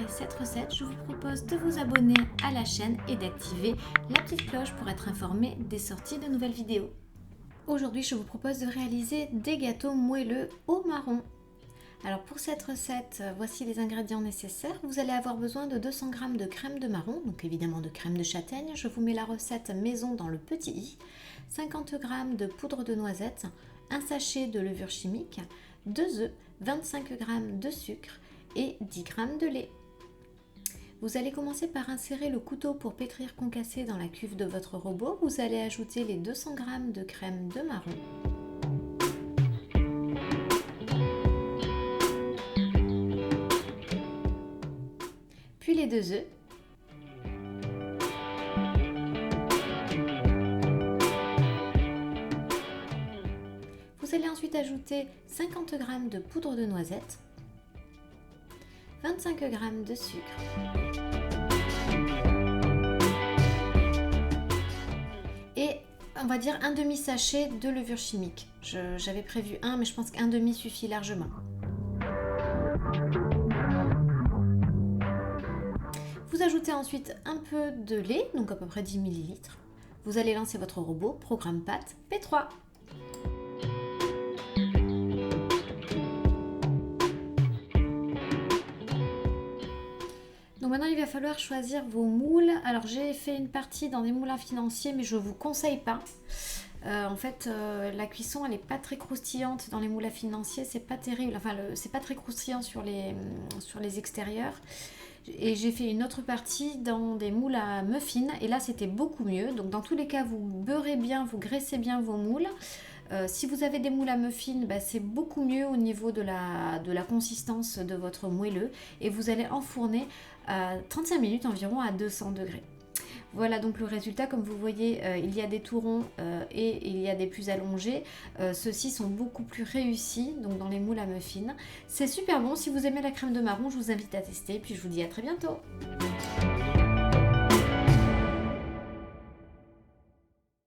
cette recette, je vous propose de vous abonner à la chaîne et d'activer la petite cloche pour être informé des sorties de nouvelles vidéos. Aujourd'hui, je vous propose de réaliser des gâteaux moelleux au marron. Alors pour cette recette, voici les ingrédients nécessaires. Vous allez avoir besoin de 200 g de crème de marron, donc évidemment de crème de châtaigne. Je vous mets la recette maison dans le petit i. 50 g de poudre de noisette, un sachet de levure chimique, 2 œufs, 25 g de sucre et 10 g de lait. Vous allez commencer par insérer le couteau pour pétrir concassé dans la cuve de votre robot. Vous allez ajouter les 200 g de crème de marron. Puis les 2 œufs. Vous allez ensuite ajouter 50 g de poudre de noisette, 25 g de sucre et on va dire un demi-sachet de levure chimique. J'avais prévu un, mais je pense qu'un demi suffit largement. Vous ajoutez ensuite un peu de lait, donc à peu près 10 ml. Vous allez lancer votre robot, programme pâte P3. Donc maintenant il va falloir choisir vos moules. Alors j'ai fait une partie dans des moulins financiers, mais je ne vous conseille pas. La cuisson elle n'est pas très croustillante dans les moules à financiers, c'est pas terrible, c'est pas très croustillant sur les extérieurs. Et j'ai fait une autre partie dans des moules à muffins et là c'était beaucoup mieux. Donc dans tous les cas vous beurrez bien, vous graissez bien vos moules. Si vous avez des moules à muffins, c'est beaucoup mieux au niveau de la consistance de votre moelleux et vous allez enfourner 35 minutes environ à 200 degrés. Voilà donc le résultat, comme vous voyez il y a des tout ronds et il y a des plus allongés. Ceux-ci sont beaucoup plus réussis donc dans les moules à muffins. C'est super bon, si vous aimez la crème de marron, je vous invite à tester et puis je vous dis à très bientôt.